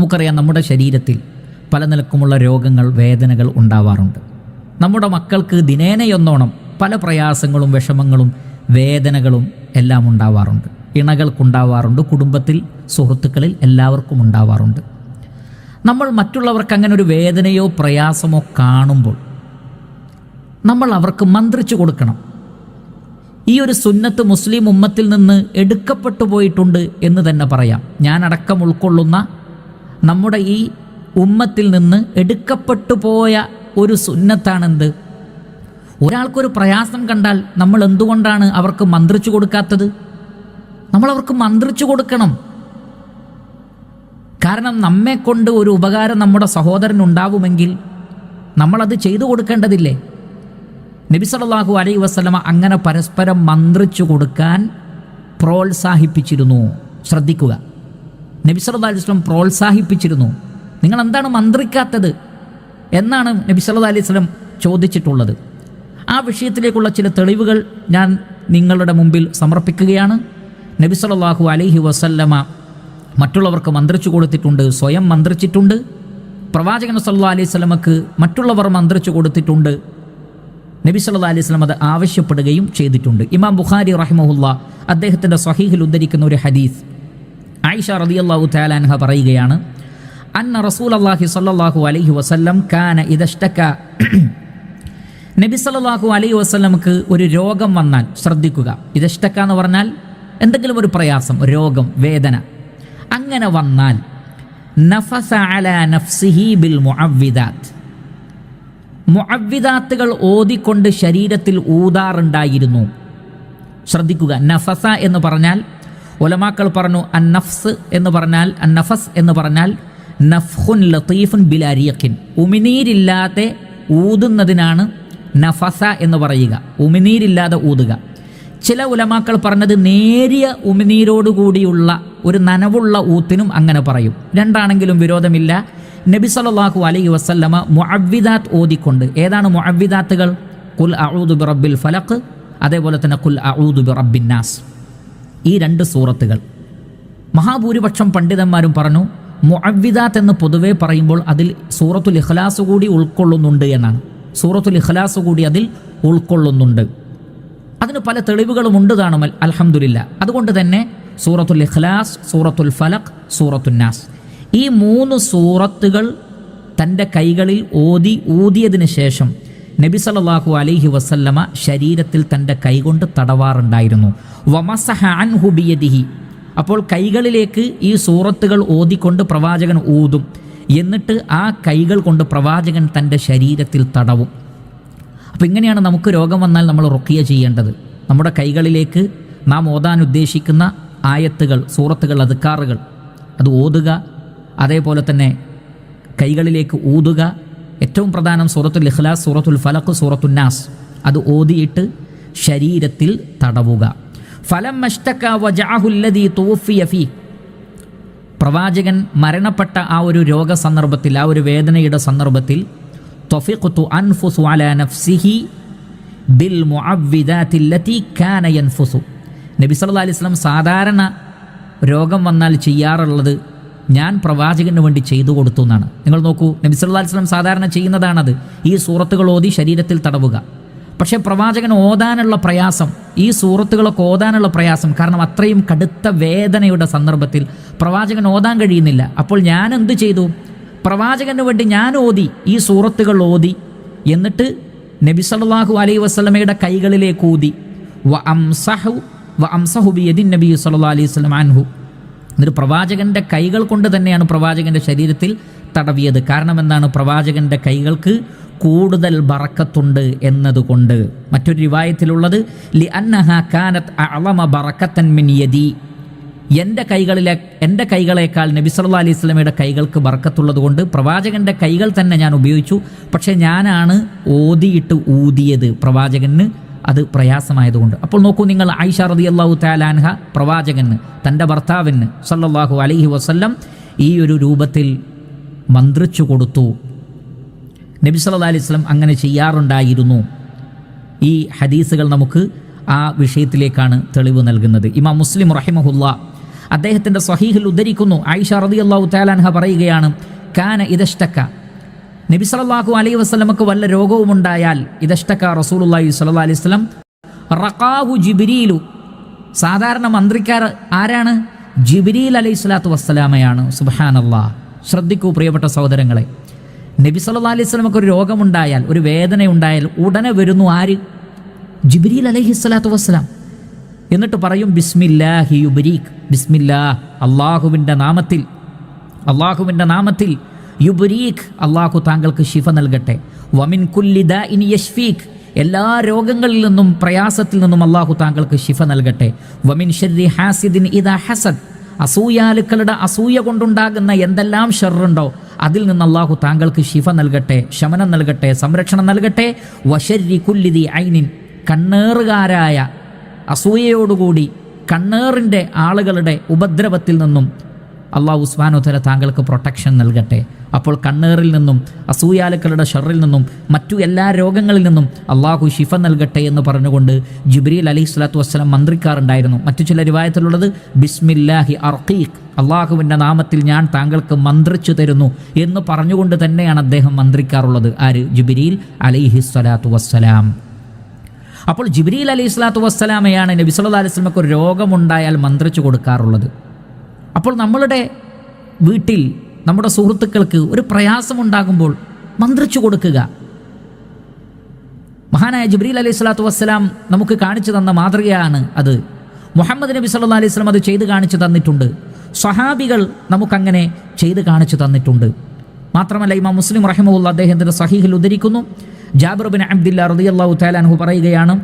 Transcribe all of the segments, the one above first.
നമുക്കറിയാം, നമ്മുടെ ശരീരത്തിൽ പല നിലക്കുമുള്ള രോഗങ്ങൾ, വേദനകൾ ഉണ്ടാവാറുണ്ട്. നമ്മുടെ മക്കൾക്ക് ദിനേനയൊന്നോണം പല പ്രയാസങ്ങളും വിഷമങ്ങളും വേദനകളും എല്ലാം ഉണ്ടാവാറുണ്ട്. ഇണകൾക്കുണ്ടാവാറുണ്ട്, കുടുംബത്തിൽ സുഹൃത്തുക്കളിൽ എല്ലാവർക്കും ഉണ്ടാവാറുണ്ട്. നമ്മൾ മറ്റുള്ളവർക്ക് അങ്ങനെ ഒരു വേദനയോ പ്രയാസമോ കാണുമ്പോൾ നമ്മൾ അവർക്ക് മന്ത്രിച്ചു കൊടുക്കണം. ഈ ഒരു സുന്നത്ത് മുസ്ലിം ഉമ്മത്തിൽ നിന്ന് എടുക്കപ്പെട്ടു പോയിട്ടുണ്ട് എന്ന് തന്നെ പറയാം. ഞാനടക്കം ഉൾക്കൊള്ളുന്ന നമ്മുടെ ഈ ഉമ്മത്തിൽ നിന്ന് എടുക്കപ്പെട്ടു പോയ ഒരു സുന്നത്താണെന്ത്? ഒരാൾക്കൊരു പ്രയാസം കണ്ടാൽ നമ്മൾ എന്തുകൊണ്ടാണ് അവർക്ക് മന്ത്രിച്ചു കൊടുക്കാത്തത്? നമ്മൾ അവർക്ക് മന്ത്രിച്ചു കൊടുക്കണം. കാരണം നമ്മെക്കൊണ്ട് ഒരു ഉപകാരം നമ്മുടെ സഹോദരനുണ്ടാവുമെങ്കിൽ നമ്മളത് ചെയ്തു കൊടുക്കേണ്ടതില്ലേ? നബി സല്ലല്ലാഹു അലൈഹി വസല്ലമ അങ്ങനെ പരസ്പരം മന്ത്രിച്ചു കൊടുക്കാൻ പ്രോത്സാഹിപ്പിച്ചിരുന്നു. ശ്രദ്ധിക്കുക, നബി സല്ലല്ലാഹു അലൈഹി വസല്ലം പ്രോത്സാഹിപ്പിച്ചിരുന്നു. നിങ്ങൾ എന്താണ് മന്ത്രിക്കാത്തത് എന്നാണ് നബി സല്ലല്ലാഹു അലൈഹി വസല്ലം ചോദിച്ചിട്ടുള്ളത്. ആ വിഷയത്തിലേക്കുള്ള ചില തെളിവുകൾ ഞാൻ നിങ്ങളുടെ മുമ്പിൽ സമർപ്പിക്കുകയാണ്. നബി സല്ലല്ലാഹു അലൈഹി വസല്ലമ മറ്റുള്ളവർക്ക് മന്ത്രിച്ചു കൊടുത്തിട്ടുണ്ട്, സ്വയം മന്ത്രിച്ചിട്ടുണ്ട്. പ്രവാചകൻ സല്ലല്ലാഹു അലൈഹി വസല്ലമക്ക് മറ്റുള്ളവർ മന്ത്രിച്ചു കൊടുത്തിട്ടുണ്ട്. നബി സല്ലല്ലാഹു അലൈഹി വസല്ലം അത് ആവശ്യപ്പെടുകയും ചെയ്തിട്ടുണ്ട്. ഇമാം ബുഖാരി റഹിമഹുല്ലാ അദ്ദേഹത്തിൻ്റെ സ്വഹീഹിൽ ഉദ്ധരിക്കുന്ന ഒരു ഹദീസ്, ആയിഷ റളിയല്ലാഹു തആല അൻഹ പറയുകയാണ്, അന്ന റസൂലല്ലാഹി സ്വല്ലല്ലാഹു അലൈഹി വസല്ലം കാന ഇദഷ്തക, നബി സല്ലല്ലാഹു അലൈഹി വസല്ലമക്ക് ഒരു രോഗം വന്നാൽ, ശ്രദ്ധിക്കുക, ഇദഷ്തക എന്ന് പറഞ്ഞാൽ എന്തെങ്കിലും ഒരു പ്രയാസം, രോഗം, വേദന, അങ്ങനെ വന്നാൽ നഫസ അലാ നഫ്സിഹി ബിൽ മുഅവ്വിദാത്ത്, മുഅവ്വിദാത്തുകൾ ഓതിക്കൊണ്ട് ശരീരത്തിൽ ഊതാറുണ്ടായിരുന്നു. ശ്രദ്ധിക്കുക, നഫസ എന്ന് പറഞ്ഞാൽ ഉലമാക്കൾ പറഞ്ഞു അന്നഫ്സ് എന്ന് പറഞ്ഞാൽ, അന്നഫസ് എന്ന് പറഞ്ഞാൽ നഫ്ഖുൻ ലതീഫുൻ ബിലാ റിയഖിൻ, ഉമിനീരില്ലാതെ ഊതുന്നതിനാണ് നഫസ എന്ന് പറയുക, ഉമിനീരില്ലാതെ ഊതുക. ചില ഉലമാക്കൾ പറഞ്ഞത് നേരിയ ഉമിനീരോടുകൂടിയുള്ള ഒരു നനവുള്ള ഊത്തിനും അങ്ങനെ പറയും. രണ്ടാണെങ്കിലും വിരോധമില്ല. നബി സല്ലല്ലാഹു അലൈഹി വസല്ലമ മുഅവ്വിദാത്ത് ഓതിക്കൊണ്ട്, ഏതാണ് മുഅവ്വിദാത്തുകൾ? ഖുൽ അഊദു ബിറബ്ബിൽ ഫലഖ്, അതേപോലെ തന്നെ ഖുൽ അഊദു ബിറബ്ബിൻ നാസ്. ഈ രണ്ട് സൂറത്തുകൾ മഹാഭൂരിപക്ഷം പണ്ഡിതന്മാരും പറഞ്ഞു മുഅവ്വിദാത്ത് എന്ന് പൊതുവെ പറയുമ്പോൾ അതിൽ സൂറത്തുൽ ഇഖ്ലാസ് കൂടി ഉൾക്കൊള്ളുന്നുണ്ട് എന്നാണ്. സൂറത്തുൽ ഇഖ്ലാസ് കൂടി അതിൽ ഉൾക്കൊള്ളുന്നുണ്ട്. അതിന് പല തെളിവുകളും ഉണ്ട് താനും, അൽഹംദുലില്ലാ. അതുകൊണ്ട് തന്നെ സൂറത്തുൽ ഇഖ്ലാസ്, സൂറത്തുൽ ഫലഖ്, സൂറത്തുൻ നാസ്, ഈ 3 സൂറത്തുകൾ തൻ്റെ കൈകളിൽ ഊതിയതിന് ശേഷം നബി സല്ലല്ലാഹു അലൈഹി വസല്ലമ ശരീരത്തിൽ തൻ്റെ കൈകൊണ്ട് തടവാറുണ്ടായിരുന്നു. വമസഹ അൻഹു ബിയദിഹി, അപ്പോൾ കൈകളിലേക്ക് ഈ സൂറത്തുകൾ ഓതിക്കൊണ്ട് പ്രവാചകൻ ഊതും. എന്നിട്ട് ആ കൈകൾ കൊണ്ട് പ്രവാചകൻ തൻ്റെ ശരീരത്തിൽ തടവും. അപ്പോൾ ഇങ്ങനെയാണ് നമുക്ക് രോഗം വന്നാൽ നമ്മൾ റുഖിയ ചെയ്യേണ്ടത്. നമ്മുടെ കൈകളിലേക്ക് നാം ഓതാൻ ഉദ്ദേശിക്കുന്ന ആയത്തുകൾ, സൂറത്തുകൾ, അദ്കാറുകൾ അത് ഓതുക. അതേപോലെ തന്നെ കൈകളിലേക്ക് ഊതുക. ഏറ്റവും പ്രധാനം സൂറത്തുൽ ഇഖ്ലാസ്, സൂറത്തുൽ ഫലഖ്, സൂറത്തുൻ നാസ്, അത് ഓതിയിട്ട് ശരീരത്തിൽ തടവുക. ഫലമ്മഷ്തക വജഅഹു അല്ലദീ തുവഫിയ ഫീ, പ്രവാചകൻ മരണപ്പെട്ട ആ ഒരു രോഗ സന്ദർഭത്തിൽ, ആ ഒരു വേദനയുടെ സന്ദർഭത്തിൽ, തഫിഖ്തു അൻഫുസു അലാ നഫ്സിഹി ബിൽ മുഅവ്വിദാത്തി അല്ലതി കാന യൻഫുസു. നബി സല്ലല്ലാഹു അലൈഹി വസല്ലം സാധാരണ രോഗം വന്നാൽ ചെയ്യാറുള്ളത് ഞാൻ പ്രവാചകന് വേണ്ടി ചെയ്തു കൊടുത്തു എന്നാണ്. നിങ്ങൾ നോക്കൂ, നബി സല്ലല്ലാഹു അലൈഹി വസല്ലം സാധാരണ ചെയ്യുന്നതാണത്, ഈ സൂറത്തുകൾ ഓതി ശരീരത്തിൽ തടവുക. പക്ഷേ പ്രവാചകൻ ഓതാനുള്ള പ്രയാസം, ഈ സൂറത്തുകളൊക്കെ ഓതാനുള്ള പ്രയാസം, കാരണം അത്രയും കടുത്ത വേദനയുടെ സന്ദർഭത്തിൽ പ്രവാചകൻ ഓതാൻ കഴിയുന്നില്ല. അപ്പോൾ ഞാൻ എന്ത് ചെയ്തു? പ്രവാചകന് വേണ്ടി ഞാൻ ഓതി, ഈ സൂറത്തുകൾ ഓതി. എന്നിട്ട് നബി സല്ലല്ലാഹു അലൈഹി വസല്ലമയുടെ കൈകളിലേക്ക് ഊതി. വഅംസഹു ബിയദിൻ നബി സല്ലല്ലാഹു അലൈഹി വസല്ലം അൻഹു, എന്നിട്ട് പ്രവാചകൻ്റെ കൈകൾ കൊണ്ട് തന്നെയാണ് പ്രവാചകൻ്റെ ശരീരത്തിൽ തടവിയത്. കാരണം എന്താണ്? പ്രവാചകൻ്റെ കൈകൾക്ക് കൂടുതൽ ബറക്കത്തുണ്ട് എന്നതുകൊണ്ട്. മറ്റൊരു റിവായത്തിലുള്ളത് ലി അന്നഹ കാനത് അഅളമ ബറക്കത്തൻ മിൻ യദി, എൻ്റെ കൈകളേക്കാൾ നബി സല്ലല്ലാഹു അലൈഹി വസല്ലമയുടെ കൈകൾക്ക് ബറക്കത്തുള്ളത് കൊണ്ട് പ്രവാചകൻ്റെ കൈകൾ തന്നെ ഞാൻ ഉപയോഗിച്ചു. പക്ഷേ ഞാനാണ് ഓതിയിട്ട് ഊതിയത്, പ്രവാചകന് അത് പ്രയാസമായതുകൊണ്ട്. അപ്പോൾ നോക്കൂ നിങ്ങൾ, ആയിഷ റളിയല്ലാഹു തആല അൻഹ പ്രവാചകന്, തൻ്റെ ഭർത്താവിന് സല്ലല്ലാഹു അലൈഹി വസല്ലം ഈ ഒരു രൂപത്തിൽ മന്ത്രിച്ചു കൊടുത്തു. നബി സല്ലല്ലാഹു അലൈഹി വസല്ലം അങ്ങനെ ചെയ്യാറുണ്ടായിരുന്നു. ഈ ഹദീസുകൾ നമുക്ക് ആ വിഷയത്തിലേക്കാണ് തെളിവ് നൽകുന്നത്. ഇമാം മുസ്ലിം റഹിമഹുല്ലാ അദ്ദേഹത്തിൻ്റെ സ്വഹീഹിൽ ഉദ്ധരിക്കുന്നു, ആയിഷ റളിയല്ലാഹു തആല അൻഹ പറയുകയാണ്, കാന ഇദഷ്തക, നബി സല്ലല്ലാഹു അലൈഹി വസല്ലമക്ക് വല്ല രോഗവുമുണ്ടായാൽ, ഇദഷ്തക റസൂലുള്ളാഹി സ്വല്ലല്ലാഹു അലൈഹി വസല്ലം റഖാഹു ജിബ്രീലു, സാധാരണ മന്ത്രിക്കാർ ആരാണ്? ജിബ്രീൽ അലൈഹി സ്വലാത്തു വസ്സലാമയാണ്. സുബ്ഹാനല്ലാഹ്. ശ്രദ്ധിക്കൂ പ്രിയപ്പെട്ട സഹോദരങ്ങളെ, നബി സല്ലല്ലാഹു അലൈഹി വസല്ലമക്ക് ഒരു രോഗമുണ്ടായാൽ, ഒരു വേദനയുണ്ടായാൽ ഉടനെ വരുന്നു ആര്? ജിബ്രീൽ അലൈഹി സ്വലാത്തു വസ്സലാം. എന്നിട്ട് പറയും ബിസ്മില്ലാഹി യുബ്രീക്, ബിസ്മില്ലാഹ്, അള്ളാഹുവിൻ്റെ നാമത്തിൽ യുബ്രീക്, അള്ളാഹു താങ്കൾക്ക് ശിഫ നൽകട്ടെ. വമിൻ കുല്ലി ദാഇൻ യശ്ഫീക്, എല്ലാ രോഗങ്ങളിൽ നിന്നും പ്രയാസത്തിൽ നിന്നും അള്ളാഹു താങ്കൾക്ക് ശിഫ നൽകട്ടെ. വമിൻ ശർരി ഹാസിദിൻ ഇദാ ഹസദ്, അസൂയാലുക്കളുടെ അസൂയ കൊണ്ടുണ്ടാകുന്ന എന്തെല്ലാം ഷർറുണ്ടോ അതിൽ നിന്ന് അള്ളാഹു താങ്കൾക്ക് ശിഫ നൽകട്ടെ, ശമനം നൽകട്ടെ, സംരക്ഷണം നൽകട്ടെ. വശർരി കുല്ലി ദി ഐനിൻ, കണ്ണേറുകാരായ അസൂയയോടുകൂടി കണ്ണേറിൻ്റെ ആളുകളുടെ ഉപദ്രവത്തിൽ നിന്നും അള്ളാഹു സുബ്ഹാനഹു വതആല താങ്കൾക്ക് പ്രൊട്ടക്ഷൻ നൽകട്ടെ. അപ്പോൾ കണ്ണേറിൽ നിന്നും അസൂയാലുക്കളുടെ ഷർറിൽ നിന്നും മറ്റു എല്ലാ രോഗങ്ങളിൽ നിന്നും അള്ളാഹു ശിഫ നൽകട്ടെ എന്ന് പറഞ്ഞുകൊണ്ട് ജിബ്രീൽ അലൈഹി സ്വലാത്തു വസ്സലാം മന്ത്രിക്കാറുണ്ടായിരുന്നു. മറ്റു ചില റിവായത്തിലുള്ളത് ബിസ്മില്ലാഹി അർഖീഖ്, അള്ളാഹുവിൻ്റെ നാമത്തിൽ ഞാൻ താങ്കൾക്ക് മന്ത്രിച്ചു തരുന്നു എന്ന് പറഞ്ഞുകൊണ്ട് തന്നെയാണ് അദ്ദേഹം മന്ത്രിക്കാറുള്ളത്. ആര്? ജിബ്രീൽ അലൈഹി സ്വലാത്തു വസ്സലാം. അപ്പോൾ ജിബ്രീൽ അലൈഹി സ്വലാത്തു വസ്സലാമയാണ് നബി സല്ലല്ലാഹു അലൈഹി വസല്ലമക്ക് ഒരു രോഗമുണ്ടായാൽ മന്ത്രിച്ചു കൊടുക്കാറുള്ളത്. അപ്പോൾ നമ്മളുടെ വീട്ടിൽ നമ്മുടെ സുഹൃത്തുക്കൾക്ക് ഒരു പ്രയാസമുണ്ടാകുമ്പോൾ മന്ത്രിച്ചു കൊടുക്കുക. മഹാനായ ജിബ്രീൽ അലൈഹി സ്വലാത്തു വസ്സലാം നമുക്ക് കാണിച്ചു തന്ന മാതൃകയാണ് അത്. മുഹമ്മദ് നബി സല്ലല്ലാഹു അലൈഹി വസല്ലം അത് ചെയ്ത് കാണിച്ചു തന്നിട്ടുണ്ട്. സ്വഹാബികൾ നമുക്കങ്ങനെ ചെയ്ത് കാണിച്ചു തന്നിട്ടുണ്ട്. മാത്രമല്ല ഇമാം മുസ്ലിം റഹിമഹുല്ലാഹ് അദ്ദേഹത്തിൻ്റെ സ്വഹീഹിൽ ഉദ്ധരിക്കുന്നു, ജാബിർ ബിൻ അബ്ദില്ലാഹ് റളിയല്ലാഹു തആല അൻഹു പറയുകയാണ്,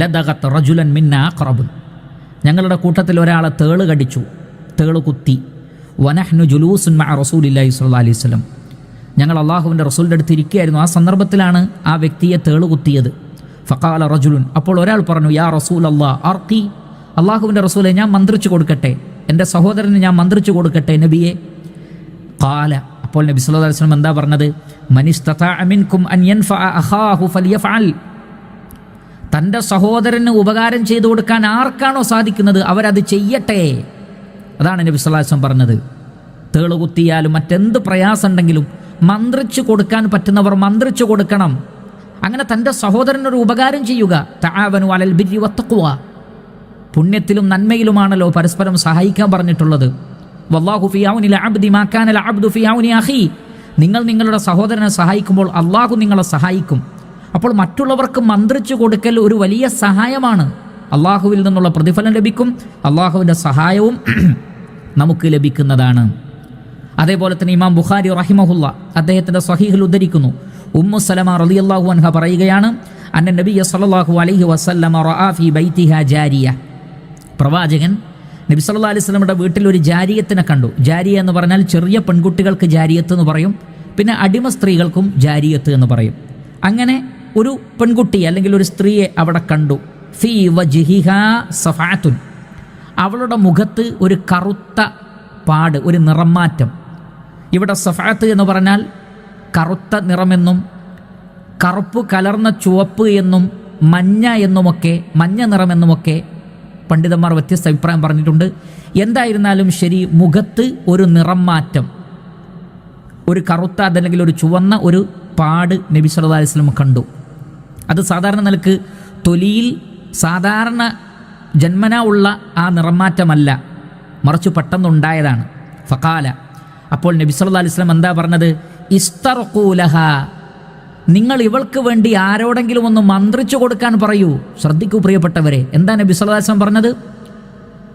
ലദഗത് റജുലൻ മിന്നാ അഖറബ്, ഞങ്ങളുടെ കൂട്ടത്തിൽ ഒരാളെ തേള് കടിച്ചു, തേള് കുത്തി. വനഹ്നു ജുലൂസുൻ മഅ റസൂലില്ലാഹി സ്വല്ലല്ലാഹു അലൈഹി വസല്ലം, ഞങ്ങൾ അള്ളാഹുവിൻ്റെ റസൂലിൻ്റെ അടുത്ത് ഇരിക്കുകയായിരുന്നു. ആ സന്ദർഭത്തിലാണ് ആ വ്യക്തിയെ തേള് കുത്തിയത്. ഫഖാല റജുലുൻ, അപ്പോൾ ഒരാൾ പറഞ്ഞു, യാ റസൂലല്ലാഹ് അർഖി, അള്ളാഹുവിൻ്റെ റസൂലെ ഞാൻ മന്ത്രിച്ചു കൊടുക്കട്ടെ, എൻ്റെ സഹോദരന് ഞാൻ മന്ത്രിച്ചു കൊടുക്കട്ടെ നബിയെ. ഖാല, അപ്പോൾ നബി സല്ലല്ലാഹു അലൈഹി വസല്ലം എന്താ പറഞ്ഞത്? മനിസ്തതഅ മിൻകും അൻ യൻഫഅ അഖാഹു ഫൽയഫഅൽ, തൻ്റെ സഹോദരന് ഉപകാരം ചെയ്തു കൊടുക്കാൻ ആർക്കാണോ സാധിക്കുന്നത് അവരത് ചെയ്യട്ടെ. അതാണ് നബി സല്ലല്ലാഹു അലൈഹി വസല്ലം പറഞ്ഞത്. തേള് കുത്തിയാലും മറ്റെന്ത് പ്രയാസമുണ്ടെങ്കിലും മന്ത്രിച്ചു കൊടുക്കാൻ പറ്റുന്നവർ മന്ത്രിച്ചു കൊടുക്കണം. അങ്ങനെ തൻ്റെ സഹോദരനൊരു ഉപകാരം ചെയ്യുക. തആവനു അലൽ ബിർരി വത്തഖ്വ, പുണ്യത്തിലും നന്മയിലുമാണല്ലോ പരസ്പരം സഹായിക്കാൻ പറഞ്ഞിട്ടുള്ളത്. വല്ലാഹു ഫീ ഔനിൽ അബ്ദി മാ കാനൽ അബ്ദു ഫീ ഔനി അഖീ, നിങ്ങൾ നിങ്ങളുടെ സഹോദരനെ സഹായിക്കുമ്പോൾ അള്ളാഹു നിങ്ങളെ സഹായിക്കും. അപ്പോൾ മറ്റുള്ളവർക്ക് മന്ത്രിച്ചു കൊടുക്കൽ ഒരു വലിയ സഹായമാണ്. അള്ളാഹുവിൽ നിന്നുള്ള പ്രതിഫലം ലഭിക്കും, അള്ളാഹുവിൻ്റെ സഹായവും നമുക്ക് ലഭിക്കുന്നതാണ്. അതേപോലെ തന്നെ ഇമാം ബുഖാരി റഹിമഹുല്ലാ അദ്ദേഹത്തിൻ്റെ സ്വഹീഹിൽ ഉദ്ധരിക്കുന്നു, ഉമ്മു സലമ റളിയല്ലാഹു അൻഹ പറയുകയാണ്, അന്ന നബിയ സല്ലല്ലാഹു അലൈഹി വസല്ലമ റഅ ഫീ ബൈതിഹാ ജാരിയ, പ്രവാചകൻ നബി സല്ലല്ലാഹു അലൈഹി വസല്ലമയുടെ വീട്ടിൽ ഒരു ജാരിയത്തിനെ കണ്ടു. ജാരിയ എന്ന് പറഞ്ഞാൽ ചെറിയ പെൺകുട്ടികൾക്ക് ജാരിയത്ത് എന്ന് പറയും, പിന്നെ അടിമ സ്ത്രീകൾക്കും ജാരിയത്ത് എന്ന് പറയും. അങ്ങനെ ഒരു പെൺകുട്ടി അല്ലെങ്കിൽ ഒരു സ്ത്രീയെ അവിടെ കണ്ടു. ഫീ വജ്ഹിഹാ സഫഅത്തുൻ, അവളുടെ മുഖത്ത് ഒരു കറുത്ത പാട്, ഒരു നിറം മാറ്റം. ഇവിടെ സഫഅത്ത് എന്ന് പറഞ്ഞാൽ കറുത്ത നിറമെന്നും കറുപ്പ് കലർന്ന ചുവപ്പ് എന്നും മഞ്ഞ എന്നുമൊക്കെ, മഞ്ഞ നിറമെന്നുമൊക്കെ പണ്ഡിതന്മാർ വ്യത്യസ്ത അഭിപ്രായം പറഞ്ഞിട്ടുണ്ട്. എന്തായിരുന്നാലും ശരി, മുഖത്ത് ഒരു നിറം മാറ്റം, ഒരു കറുത്ത അതല്ലെങ്കിൽ ഒരു ചുവന്ന ഒരു പാട് നബി സല്ലല്ലാഹു അലൈഹി വസല്ലം കണ്ടു. അത് സാധാരണ നിലക്ക് തൊലിയിൽ സാധാരണ ജന്മന ഉള്ള ആ നിറമാറ്റമല്ല, മറിച്ച് പെട്ടെന്നുണ്ടായതാണ്. ഫഖാല, അപ്പോൾ നബി സല്ലല്ലാഹു അലൈഹി വസല്ലം എന്താ പറഞ്ഞത്? ഇസ്തർഖൂ ലഹാ, നിങ്ങൾ ഇവൾക്ക് വേണ്ടി ആരോടെങ്കിലും ഒന്ന് മന്ത്രിച്ചു കൊടുക്കാൻ പറയൂ. ശ്രദ്ധിക്കൂ പ്രിയപ്പെട്ടവരെ, എന്താ നബി സല്ലല്ലാഹു അലൈഹി വസല്ലം പറഞ്ഞത്?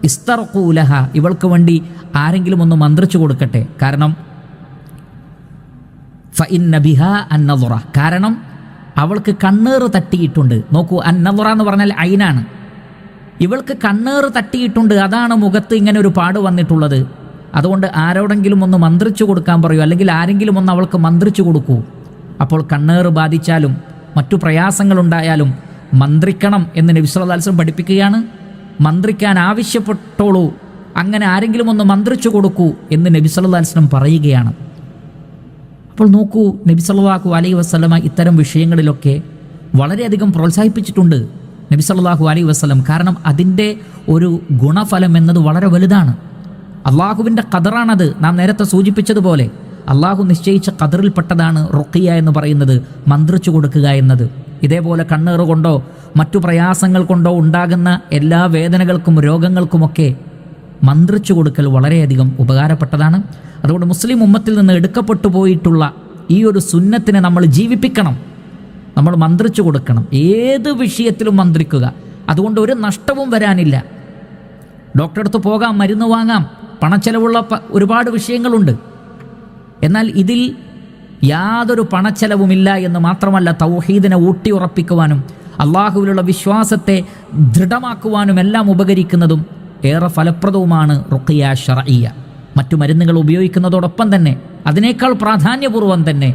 ഇസ്തർഖൂ ലഹാ, ഇവൾക്ക് വേണ്ടി ആരെങ്കിലും ഒന്ന് മന്ത്രിച്ചു കൊടുക്കട്ടെ. കാരണം ഫഇന്ന ബിഹാ അന്നദറ, കാരണം അവൾക്ക് കണ്ണേറ് തട്ടിയിട്ടുണ്ട്. നോക്കൂ, അന്നദറ എന്ന് പറഞ്ഞാൽ ഐനാണ്. ഇവൾക്ക് കണ്ണേറ് തട്ടിയിട്ടുണ്ട്, അതാണ് മുഖത്ത് ഇങ്ങനെ ഒരു പാട് വന്നിട്ടുള്ളത്. അതുകൊണ്ട് ആരോടെങ്കിലും ഒന്ന് മന്ത്രിച്ചു കൊടുക്കാൻ പറയൂ, അല്ലെങ്കിൽ ആരെങ്കിലും ഒന്ന് അവൾക്ക് മന്ത്രിച്ചു കൊടുക്കൂ. അപ്പോൾ കണ്ണേറ് ബാധിച്ചാലും മറ്റു പ്രയാസങ്ങളുണ്ടായാലും മന്ത്രിക്കണം എന്ന് നബി സല്ലല്ലാഹു അലൈഹി വസല്ലം പഠിപ്പിക്കുകയാണ്. മന്ത്രിക്കാൻ ആവശ്യപ്പെട്ടോളൂ, അങ്ങനെ ആരെങ്കിലും ഒന്ന് മന്ത്രിച്ചു കൊടുക്കൂ എന്ന് നബി സല്ലല്ലാഹു അലൈഹി വസല്ലം പറയുകയാണ്. അപ്പോൾ നോക്കൂ, നബി സല്ലല്ലാഹു അലൈഹി വസല്ലമ ഇത്തരം വിഷയങ്ങളിലൊക്കെ വളരെയധികം പ്രോത്സാഹിപ്പിച്ചിട്ടുണ്ട്. നബി സല്ലല്ലാഹു അലൈഹി വസല്ലം. കാരണം അതിൻ്റെ ഒരു ഗുണഫലം എന്നത് വളരെ വലുതാണ്. അള്ളാഹുവിൻ്റെ ഖദറാണത്. നാം നേരത്തെ സൂചിപ്പിച്ചതുപോലെ അള്ളാഹു നിശ്ചയിച്ച ഖദറിൽപ്പെട്ടതാണ് റുഖിയ എന്ന് പറയുന്നത്, മന്ത്രിച്ചു കൊടുക്കുക എന്നത്. ഇതേപോലെ കണ്ണേറ് കൊണ്ടോ മറ്റു പ്രയാസങ്ങൾ കൊണ്ടോ ഉണ്ടാകുന്ന എല്ലാ വേദനകൾക്കും രോഗങ്ങൾക്കുമൊക്കെ മന്ത്രിച്ചു കൊടുക്കൽ വളരെയധികം ഉപകാരപ്പെട്ടതാണ്. അതുകൊണ്ട് മുസ്ലിം ഉമ്മത്തിൽ നിന്ന് എടുക്കപ്പെട്ടു പോയിട്ടുള്ള ഈ ഒരു സുന്നത്തിനെ നമ്മൾ ജീവിപ്പിക്കണം. നമ്മൾ മന്ത്രിച്ചു കൊടുക്കണം. ഏത് വിഷയത്തിലും മന്ത്രിക്കുക. അതുകൊണ്ട് ഒരു നഷ്ടവും വരാനില്ല. ഡോക്ടറെ അടുത്ത് പോകാം, മരുന്ന് വാങ്ങാം, പണച്ചെലവുള്ള ഒരുപാട് വിഷയങ്ങളുണ്ട്. എന്നാൽ ഇതിൽ യാതൊരു പണച്ചെലവുമില്ല എന്ന് മാത്രമല്ല, തൗഹീദിനെ ഊട്ടിയുറപ്പിക്കുവാനും അള്ളാഹുവിലുള്ള വിശ്വാസത്തെ ദൃഢമാക്കുവാനും എല്ലാം ഉപകരിക്കുന്നതും ഏറെ ഫലപ്രദവുമാണ് റുഖിയ ശർഇയ്യ. മറ്റു മരുന്നുകൾ ഉപയോഗിക്കുന്നതോടൊപ്പം തന്നെ അതിനേക്കാൾ പ്രാധാന്യപൂർവ്വം തന്നെ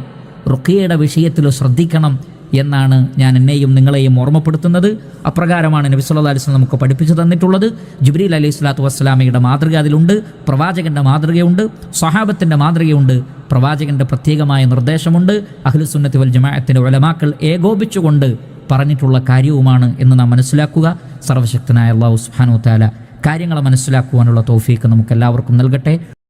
റുഖിയയുടെ വിഷയത്തിൽ ശ്രദ്ധിക്കണം എന്നാണ് ഞാൻ എന്നെയും നിങ്ങളെയും ഓർമ്മപ്പെടുത്തുന്നത്. അപ്രകാരമാണ് നബി സല്ലല്ലാഹു അലൈഹി വസല്ലം നമുക്ക് പഠിപ്പിച്ചു തന്നിട്ടുള്ളത്. ജിബ്രീൽ അലൈഹി സ്വലാത്തു വസ്സലാമയുടെ മാതൃക അതിലുണ്ട്, പ്രവാചകൻ്റെ മാതൃകയുണ്ട്, സ്വഹാബത്തിൻ്റെ മാതൃകയുണ്ട്, പ്രവാചകൻ്റെ പ്രത്യേകമായ നിർദ്ദേശമുണ്ട്. അഹ്ലുസുന്നത്തി വൽ ജമാഅത്തിൻ്റെ ഉലമാക്കൾ ഏകോപിച്ചുകൊണ്ട് പറഞ്ഞിട്ടുള്ള കാര്യവുമാണ് എന്ന് നാം മനസ്സിലാക്കുക. സർവശക്തനായ അല്ലാഹു സുബ്ഹാനഹു വ തആല കാര്യങ്ങളെ മനസ്സിലാക്കുവാനുള്ള തൗഫീഖ് നമുക്കെല്ലാവർക്കും നൽകട്ടെ.